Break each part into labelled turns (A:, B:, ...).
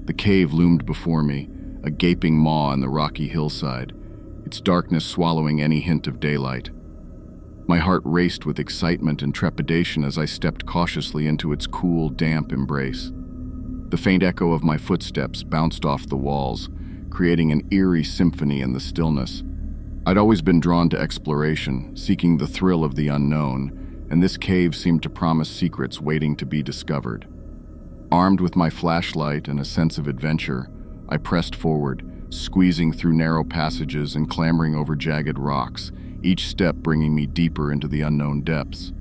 A: The cave loomed before me, a gaping maw on the rocky hillside, its darkness swallowing any hint of daylight. My heart raced with excitement and trepidation as I stepped cautiously into its cool, damp embrace. The faint echo of my footsteps bounced off the walls, creating an eerie symphony in the stillness. I'd always been drawn to exploration, seeking the thrill of the unknown, and this cave seemed to promise secrets waiting to be discovered. Armed with my flashlight and a sense of adventure, I pressed forward, squeezing through narrow passages and clambering over jagged rocks, each step bringing me deeper into the unknown depths.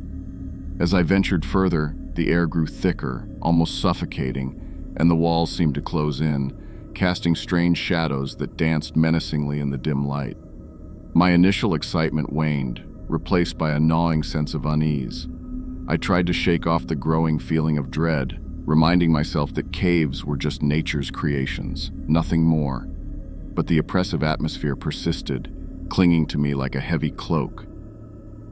A: As I ventured further, the air grew thicker, almost suffocating, and the walls seemed to close in, casting strange shadows that danced menacingly in the dim light. My initial excitement waned, replaced by a gnawing sense of unease. I tried to shake off the growing feeling of dread, reminding myself that caves were just nature's creations, nothing more. But the oppressive atmosphere persisted, clinging to me like a heavy cloak.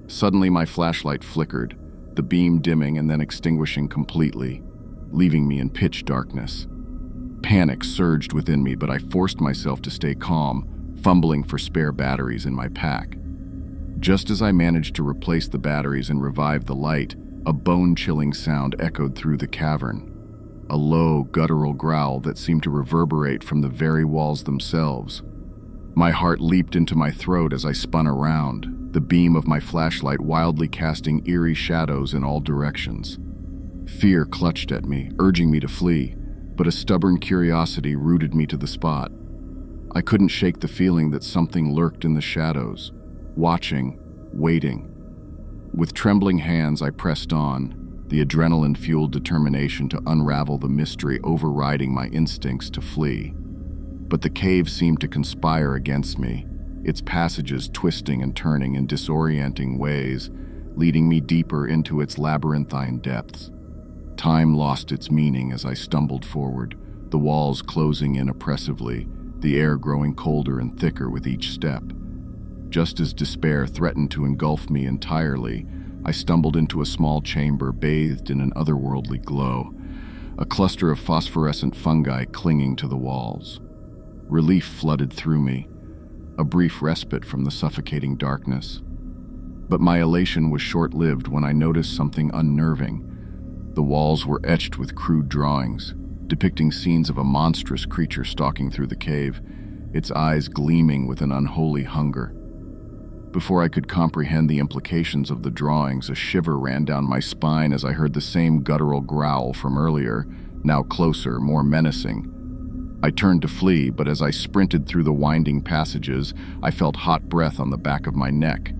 A: Suddenly my flashlight flickered, the beam dimming and then extinguishing completely, leaving me in pitch darkness. Panic surged within me, but I forced myself to stay calm, fumbling for spare batteries in my pack. Just as I managed to replace the batteries and revive the light, a bone-chilling sound echoed through the cavern. A low, guttural growl that seemed to reverberate from the very walls themselves. My heart leaped into my throat as I spun around, the beam of my flashlight wildly casting eerie shadows in all directions. Fear clutched at me, urging me to flee, but a stubborn curiosity rooted me to the spot. I couldn't shake the feeling that something lurked in the shadows, watching, waiting. With trembling hands, I pressed on, the adrenaline-fueled determination to unravel the mystery overriding my instincts to flee. But the cave seemed to conspire against me, its passages twisting and turning in disorienting ways, leading me deeper into its labyrinthine depths. Time lost its meaning as I stumbled forward, the walls closing in oppressively, the air growing colder and thicker with each step. Just as despair threatened to engulf me entirely, I stumbled into a small chamber bathed in an otherworldly glow, a cluster of phosphorescent fungi clinging to the walls. Relief flooded through me, a brief respite from the suffocating darkness. But my elation was short-lived when I noticed something unnerving. The walls were etched with crude drawings, depicting scenes of a monstrous creature stalking through the cave, its eyes gleaming with an unholy hunger. Before I could comprehend the implications of the drawings, a shiver ran down my spine as I heard the same guttural growl from earlier, now closer, more menacing. I turned to flee, but as I sprinted through the winding passages, I felt hot breath on the back of my neck.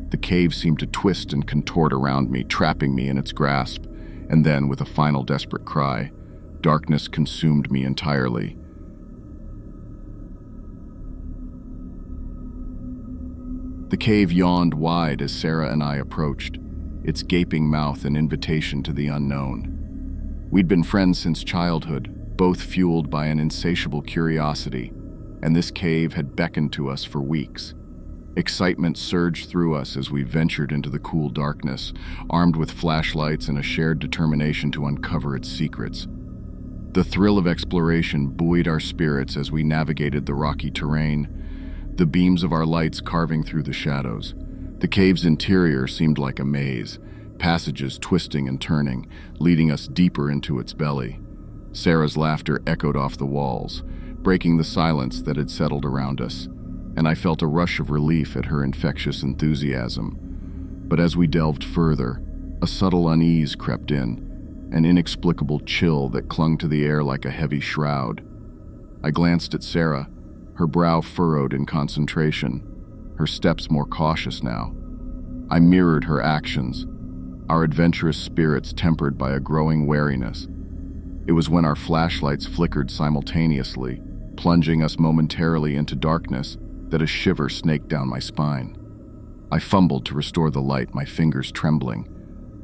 A: The cave seemed to twist and contort around me, trapping me in its grasp, and then, with a final desperate cry, darkness consumed me entirely. The cave yawned wide as Sarah and I approached, its gaping mouth an invitation to the unknown. We'd been friends since childhood, both fueled by an insatiable curiosity, and this cave had beckoned to us for weeks. Excitement surged through us as we ventured into the cool darkness, armed with flashlights and a shared determination to uncover its secrets. The thrill of exploration buoyed our spirits as we navigated the rocky terrain, the beams of our lights carving through the shadows. The cave's interior seemed like a maze, passages twisting and turning, leading us deeper into its belly. Sarah's laughter echoed off the walls, breaking the silence that had settled around us, and I felt a rush of relief at her infectious enthusiasm. But as we delved further, a subtle unease crept in, an inexplicable chill that clung to the air like a heavy shroud. I glanced at Sarah, her brow furrowed in concentration, her steps more cautious now. I mirrored her actions, our adventurous spirits tempered by a growing wariness. It was when our flashlights flickered simultaneously, plunging us momentarily into darkness, that a shiver snaked down my spine. I fumbled to restore the light, my fingers trembling.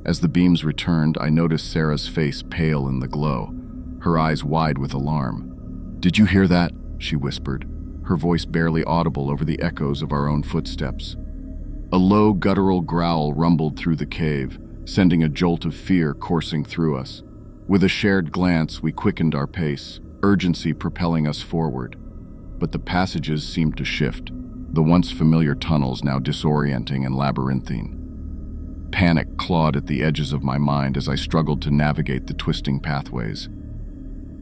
A: As the beams returned, I noticed Sarah's face pale in the glow, her eyes wide with alarm. "Did you hear that?" she whispered, her voice barely audible over the echoes of our own footsteps. A low, guttural growl rumbled through the cave, sending a jolt of fear coursing through us. With a shared glance, we quickened our pace, urgency propelling us forward. But the passages seemed to shift, the once familiar tunnels now disorienting and labyrinthine. Panic clawed at the edges of my mind as I struggled to navigate the twisting pathways.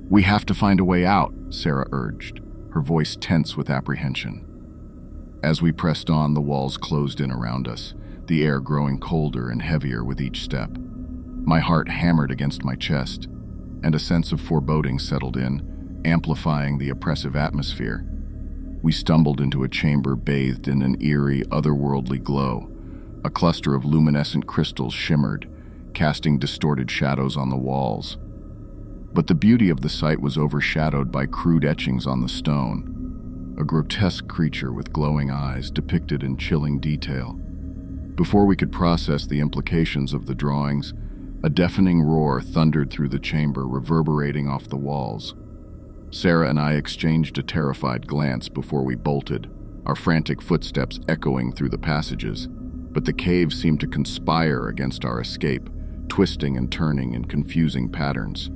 A: "We have to find a way out," Sarah urged, her voice tense with apprehension. As we pressed on, the walls closed in around us, the air growing colder and heavier with each step. My heart hammered against my chest, and a sense of foreboding settled in, amplifying the oppressive atmosphere. We stumbled into a chamber bathed in an eerie, otherworldly glow. A cluster of luminescent crystals shimmered, casting distorted shadows on the walls. But the beauty of the sight was overshadowed by crude etchings on the stone, a grotesque creature with glowing eyes depicted in chilling detail. Before we could process the implications of the drawings, a deafening roar thundered through the chamber, reverberating off the walls. Sarah and I exchanged a terrified glance before we bolted, our frantic footsteps echoing through the passages. But the cave seemed to conspire against our escape, twisting and turning in confusing patterns.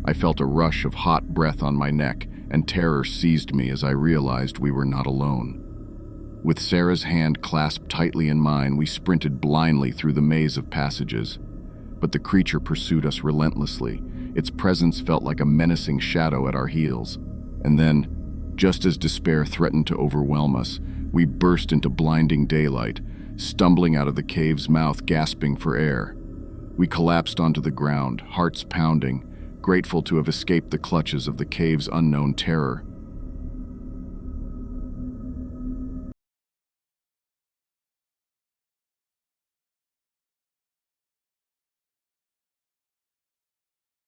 A: I felt a rush of hot breath on my neck, and terror seized me as I realized we were not alone. With Sarah's hand clasped tightly in mine, we sprinted blindly through the maze of passages. But the creature pursued us relentlessly. Its presence felt like a menacing shadow at our heels. And then, just as despair threatened to overwhelm us, we burst into blinding daylight, stumbling out of the cave's mouth, gasping for air. We collapsed onto the ground, hearts pounding, grateful to have escaped the clutches of the cave's unknown terror.